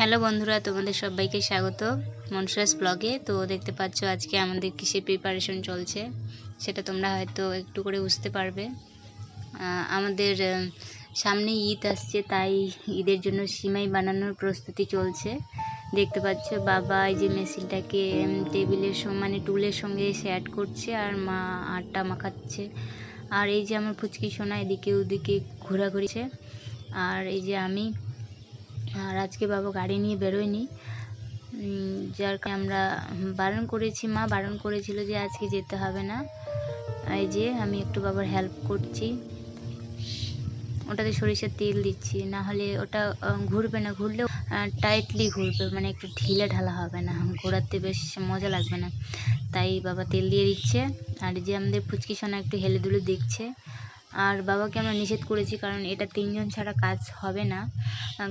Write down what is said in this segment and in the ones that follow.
Hello বন্ধুরা, তোমাদের সবাইকে স্বাগত মনসুরাস ব্লগে। তো দেখতে পাচ্ছ আজকে আমাদের কিসের প্রিপারেশন চলছে সেটা তোমরা হয়তো একটু করে বুঝতে পারবে। আমাদের সামনে ঈদ আসছে, তাই ঈদের জন্য সিমাই বানানোর প্রস্তুতি চলছে। দেখতে পাচ্ছ বাবা এই যে মেশিনটাকে টেবিলের মানে টুলের সঙ্গে সেট করছে, আর মা আটা মাখাচ্ছে। আর এই যে আমার ফুচকি সোনা এদিকে ওদিকে ঘোরাঘুরিছে। আর এই যে আমি, আর আজকে বাবা গাড়ি নিয়ে বেরোয়নি, যার কারণে আমরা বারণ করেছি, মা বারণ করেছিল যে আজকে যেতে হবে না। এই যে আমি একটু বাবার হেল্প করছি, ওটাতে সরিষার তেল দিচ্ছি, না হলে ওটা ঘুরবে না, ঘুরলেও টাইটলি ঘুরবে, মানে একটু ঢিলে ঢালা হবে না, ঘোরাতে বেশ মজা লাগবে না। তাই বাবা তেল দিয়ে দিচ্ছে। আর যে আমাদের ফুচকি সোনা একটু হেলে দুলে দেখছে। আর বাবাকে আমরা নিষেধ করেছি, কারণ এটা তিনজন ছাড়া কাজ হবে না,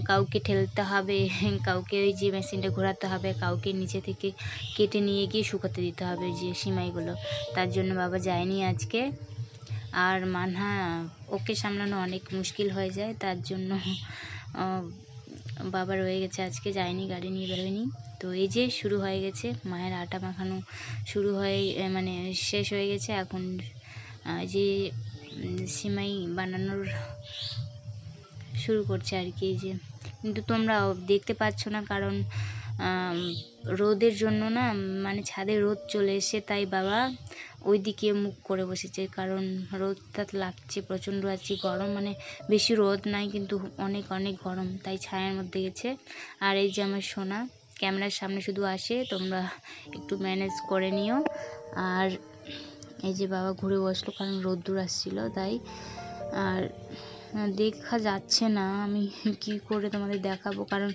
কাউকে ঠেলতে হবে, কাউকে ওই যে মেশিনটা ঘোরাতে হবে, কাউকে নিচে থেকে কেটে নিয়ে গিয়ে শুকাতে দিতে হবে যে সিমাইগুলো। তার জন্য বাবা যায়নি আজকে। আর মানহা ওকে সামলানো অনেক মুশকিল হয়ে যায়, তার জন্য বাবা রয়ে গেছে, আজকে যায়নি, গাড়ি নিয়ে বেরোয়নি। তো এই যে শুরু হয়ে গেছে, মায়ের আটা মাখানো শুরু হয়ে মানে শেষ হয়ে গেছে। এখন যে সিমাই বানানোর শুরু করছে আর কি। এই যে কিন্তু তোমরা দেখতে পাচ্ছ না, কারণ রোদের জন্য না, মানে ছাদে রোদ চলে এসে, তাই বাবা ওই দিকে মুখ করে বসেছে, কারণ রোদটা লাগছে প্রচণ্ড। আজকে গরম, মানে বেশি রোদ নাই কিন্তু অনেক অনেক গরম, তাই ছায়ার মধ্যে গেছে। আর এই যে আমার সোনা ক্যামেরার সামনে শুধু আসে, তোমরা একটু ম্যানেজ করে নিও। আর এই যে বাবা ঘুরে বসলো, কারণ রোদ্দুর আসছিল তাই। আর দেখা যাচ্ছে না, আমি কি করে তোমাদের দেখাবো, কারণ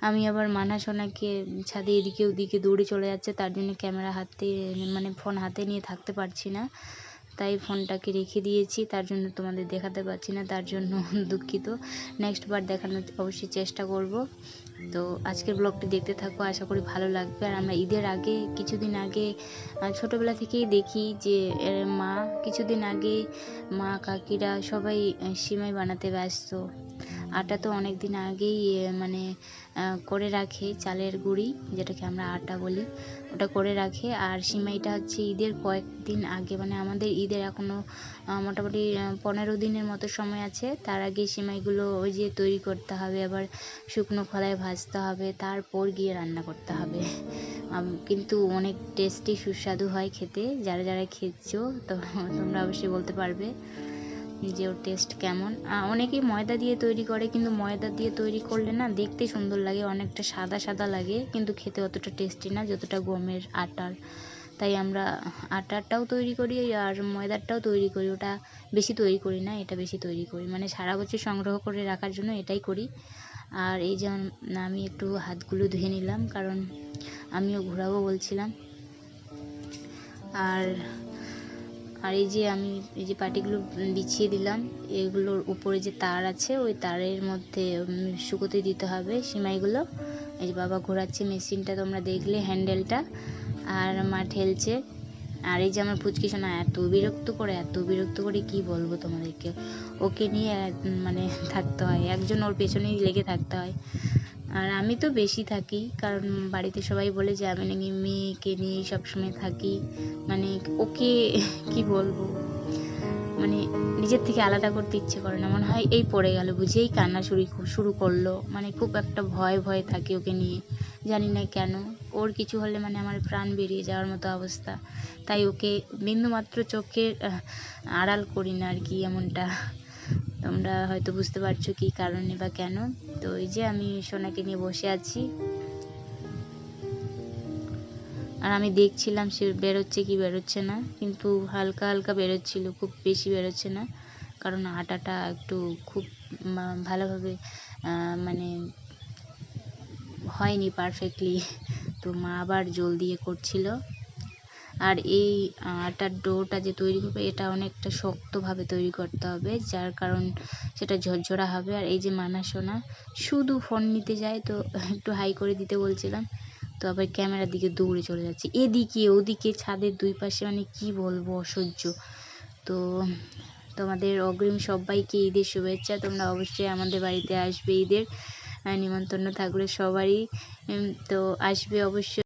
আমি আবার মানা সোনাকে ছাদে এদিকে ওদিকে দৌড়ে চলে যাচ্ছে, তার জন্য ক্যামেরা হাতে, মানে ফোন হাতে নিয়ে থাকতে পারছি না, তাই ফোনটাকে রেখে দিয়েছি, তার জন্য তোমাদের দেখাতে পারছি না, তার জন্য দুঃখিত। নেক্সট বার দেখানোর অবশ্যই চেষ্টা করব। তো আজকের ব্লগটি দেখতে থাকো, আশা করি ভালো লাগবে। আর আমরা ঈদের আগে, কিছুদিন আগে, ছোটোবেলা থেকেই দেখি যে মা কিছুদিন আগে মা কাকিরা সবাই সিমাই বানাতে ব্যস্ত। আটা তো অনেক দিন আগেই মানে করে রাখে, চালের গুঁড়ি যেটাকে আমরা আটা বলি, ওটা করে রাখে। আর সিমাইটা হচ্ছে ঈদের কয়েকদিন আগে, মানে আমাদের ঈদের এখনও মোটামুটি 15 দিনের মতো সময় আছে, তার আগে সিমাইগুলো ওই যে তৈরি করতে হবে, আবার শুকনো খোলায় ভাজতে হবে, তারপর গিয়ে রান্না করতে হবে। কিন্তু অনেক টেস্টি সুস্বাদু হয় খেতে, যারা যারা খেয়েছো তো তোমরা অবশ্যই বলতে পারবে যে ওর টেস্ট কেমন। অনেকেই ময়দা দিয়ে তৈরি করে, কিন্তু ময়দা দিয়ে তৈরি করলে না দেখতে সুন্দর লাগে, অনেকটা সাদা সাদা লাগে, কিন্তু খেতে অতটা টেস্টি না যতটা গমের আটার। তাই আমরা আটারটাও তৈরি করি আর ময়দারটাও তৈরি করি, ওটা বেশি তৈরি করি না, এটা বেশি তৈরি করি, মানে সারা বছর সংগ্রহ করে রাখার জন্য এটাই করি। আর এই যেমন আমি একটু হাতগুলো ধুয়ে নিলাম, কারণ আমিও ঘোরাবো বলছিলাম। আর আর এই যে আমি এই যে পাটিগুলো বিছিয়ে দিলাম, এগুলোর উপরে যে তার আছে, ওই তারের মধ্যে শুকোতে দিতে হবে সিমাইগুলো। এই যে বাবা ঘোরাচ্ছে মেশিনটা, তোমরা দেখলে হ্যান্ডেলটা, আর মা ঠেলছে। আর এই যে আমার ফুচকি সোনা এত বিরক্ত করে কি বলবো তোমাদেরকে, ওকে নিয়ে মানে থাকতে হয়, একজন ওর পেছনেই লেগে থাকতে হয়। আর আমি তো বেশি থাকি, কারণ বাড়িতে সবাই বলে যে আমি নাকি মেয়েকে নিয়ে সবসময় থাকি, মানে ওকে কি বলবো, মানে নিজের থেকে আলাদা করতে ইচ্ছে করে না, মনে হয় এই পড়ে গেল বুঝি, এই কান্না শুরু করলো, মানে খুব একটা ভয় ভয় থাকে ওকে নিয়ে, জানি না কেন। ওর কিছু হলে মানে আমার প্রাণ বেরিয়ে যাওয়ার মতো অবস্থা, তাই ওকে বিন্দুমাত্র চোখের আড়াল করি না আর কি, এমনটা। তোমরা হয়তো বুঝতে পারছো কি কারণে বা কেন। তো এই যে আমি সোনাকে নিয়ে বসে আছি, আর আমি দেখছিলাম সে বেরোচ্ছে কি বেরোচ্ছে না, কিন্তু হালকা হালকা বেরোচ্ছিল, খুব বেশি বেরোচ্ছে না, কারণ আটাটা একটু খুব ভালোভাবে মানে হয়নি পারফেক্টলি, তো মা আবার জল দিয়ে করছিল। আর এই আটার ডোটা যে তৈরি করবে, এটা অনেকটা শক্তভাবে তৈরি করতে হবে, যার কারণ সেটা ঝরঝরা হবে। আর এই যে মানা সোনা শুধু ফোন নিতে যায়, তো একটু হাই করে দিতে বলছিলাম, তো আবার ক্যামেরার দিকে দৌড়ে চলে যাচ্ছে, এদিকে ওদিকে ছাদের দুই পাশে, মানে কি বলবো, অসহ্য। তো তোমাদের অগ্রিম সবাইকে ঈদের শুভেচ্ছা, তোমরা অবশ্যই আমাদের বাড়িতে আসবে ঈদের নিমন্ত্রণ থাকলে সবারই। তো আসবে অবশ্যই।